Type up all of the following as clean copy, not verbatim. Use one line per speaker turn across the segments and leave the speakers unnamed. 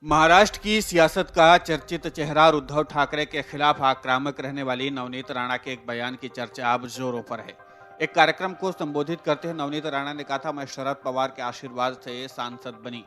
महाराष्ट्र की सियासत का चर्चित चेहरा और उद्धव ठाकरे के खिलाफ आक्रामक रहने वाली नवनीत राणा के एक बयान की चर्चा अब जोरों पर है। एक कार्यक्रम को संबोधित करते हुए नवनीत राणा ने कहा था, मैं शरद पवार के आशीर्वाद से सांसद बनी,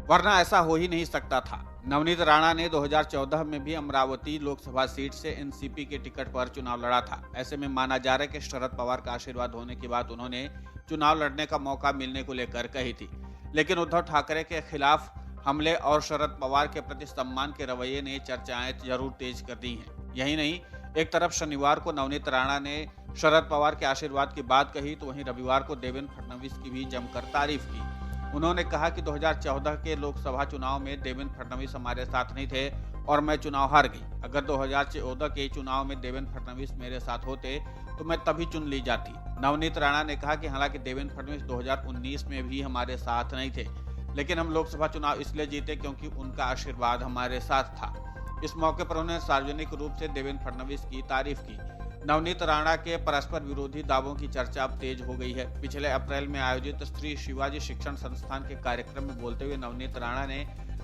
वरना ऐसा हो ही नहीं सकता था। नवनीत राणा ने 2014 में भी अमरावती लोकसभा सीट से एनसीपी के टिकट पर चुनाव लड़ा था। ऐसे में माना जा रहा है कि शरद पवार का आशीर्वाद होने की बात उन्होंने चुनाव लड़ने का मौका मिलने को लेकर कही थी, लेकिन उद्धव ठाकरे के खिलाफ हमले और शरद पवार के प्रति सम्मान के रवैये ने चर्चाएं जरूर तेज कर दी हैं। यही नहीं, एक तरफ शनिवार को नवनीत राणा ने शरद पवार के आशीर्वाद की बात कही तो वहीं रविवार को देवेंद्र फडणवीस की भी जमकर तारीफ की। उन्होंने कहा कि 2014 के लोकसभा चुनाव में देवेंद्र फडणवीस हमारे साथ नहीं थे और मैं चुनाव हार गई। अगर 2014 के चुनाव में देवेंद्र फडणवीस मेरे साथ होते तो मैं तभी चुन ली जाती। नवनीत राणा ने कहा कि हालांकि देवेंद्र फडणवीस 2019 में भी हमारे साथ नहीं थे, लेकिन हम लोकसभा चुनाव इसलिए जीते क्योंकि उनका आशीर्वाद हमारे साथ था। इस मौके पर उन्होंने सार्वजनिक रूप से देवेंद्र फडणवीस की तारीफ की। नवनीत राणा के परस्पर विरोधी दावों की चर्चा अब तेज हो गई है। पिछले अप्रैल में आयोजित श्री शिवाजी शिक्षण संस्थान के कार्यक्रम में बोलते हुए नवनीत राणा ने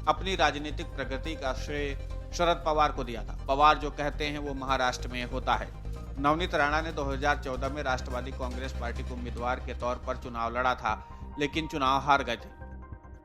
अपनी राजनीतिक प्रगति का श्रेय शरद पवार को दिया था। पवार जो कहते हैं वो महाराष्ट्र में होता है। नवनीत राणा ने 2014 में राष्ट्रवादी कांग्रेस पार्टी के उम्मीदवार के तौर पर चुनाव लड़ा था, लेकिन चुनाव हार गए थे।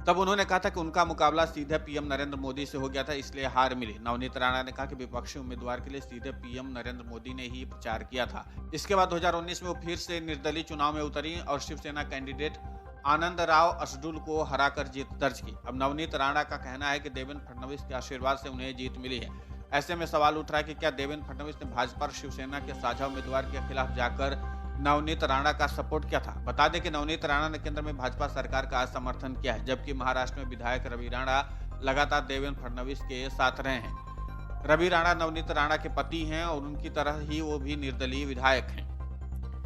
तब उन्होंने कहा था कि उनका मुकाबला सीधे पीएम नरेंद्र मोदी से हो गया था, इसलिए हार मिली। नवनीत राणा ने कहा कि विपक्षी उम्मीदवार के लिए सीधे पीएम नरेंद्र मोदी ने ही प्रचार किया था। इसके बाद 2019 में वो फिर से निर्दलीय चुनाव में उतरी और शिवसेना कैंडिडेट आनंदराव असडुल को हराकर जीत दर्ज की। अब नवनीत राणा का कहना है कि देवेंद्र फडणवीस के आशीर्वाद से उन्हें जीत मिली है। ऐसे में सवाल उठ रहा है कि क्या देवेंद्र फडणवीस ने भाजपा और शिवसेना के साझा उम्मीदवार के खिलाफ जाकर नवनीत राणा का सपोर्ट किया था। बता दें कि नवनीत राणा ने केंद्र में भाजपा सरकार का समर्थन किया है, जबकि महाराष्ट्र में विधायक रवि राणा लगातार देवेंद्र फडणवीस के साथ रहे हैं। रवि राणा नवनीत राणा के पति हैं और उनकी तरह ही वो भी निर्दलीय विधायक हैं।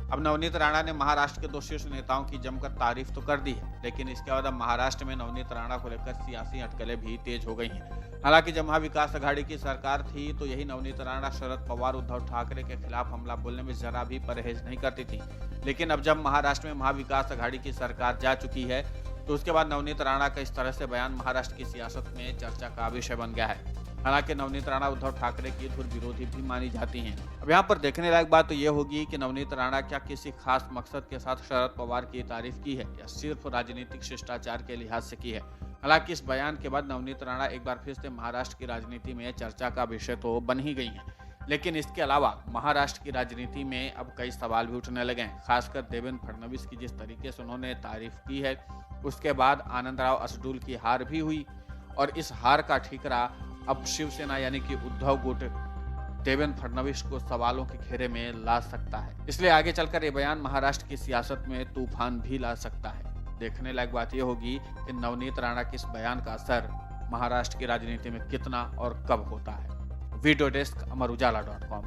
अब नवनीत राणा ने महाराष्ट्र के दो शीर्ष नेताओं की जमकर तारीफ तो कर दी है, लेकिन इसके बाद अब महाराष्ट्र में नवनीत राणा को लेकर सियासी अटकलें भी तेज हो गई हैं। हालांकि जब महाविकास आघाड़ी की सरकार थी तो यही नवनीत राणा शरद पवार उद्धव ठाकरे के खिलाफ हमला बोलने में जरा भी परहेज नहीं करती थी, लेकिन अब जब महाराष्ट्र में महाविकास आघाड़ी की सरकार जा चुकी है तो उसके बाद नवनीत राणा का इस तरह से बयान महाराष्ट्र की सियासत में चर्चा का विषय बन गया है। हालांकि नवनीत राणा उद्धव ठाकरे की धुर विरोधी भी मानी जाती हैं। अब यहाँ पर देखने लायक बात तो ये होगी कि नवनीत राणा क्या किसी खास मकसद के साथ शरद पवार की तारीफ की है या सिर्फ राजनीतिक शिष्टाचार के लिहाज से की है। हालांकि इस बयान के बाद नवनीत राणा एक बार फिर से महाराष्ट्र की राजनीति में चर्चा का विषय तो बन ही गई है, लेकिन इसके अलावा महाराष्ट्र की राजनीति में अब कई सवाल भी उठने लगे हैं। खासकर देवेंद्र फडणवीस की जिस तरीके से उन्होंने तारीफ की है, उसके बाद आनंदराव असडुल की हार भी हुई और इस हार का ठीकरा अब शिवसेना यानी कि उद्धव गुट देवेंद्र फडणवीस को सवालों के घेरे में ला सकता है। इसलिए आगे चलकर ये बयान महाराष्ट्र की सियासत में तूफान भी ला सकता है। देखने लायक बात यह होगी कि नवनीत राणा के इस बयान का असर महाराष्ट्र की राजनीति में कितना और कब होता है। Video desk अमर-उजाला.com।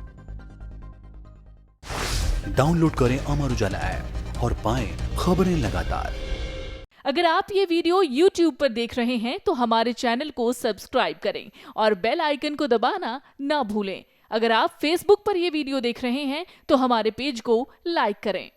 डाउनलोड करें अमर उजाला ऐप और पाएं खबरें लगातार।
अगर आप ये वीडियो YouTube पर देख रहे हैं तो हमारे चैनल को सब्सक्राइब करें और बेल आइकन को दबाना ना भूलें। अगर आप Facebook पर ये वीडियो देख रहे हैं तो हमारे पेज को लाइक करें।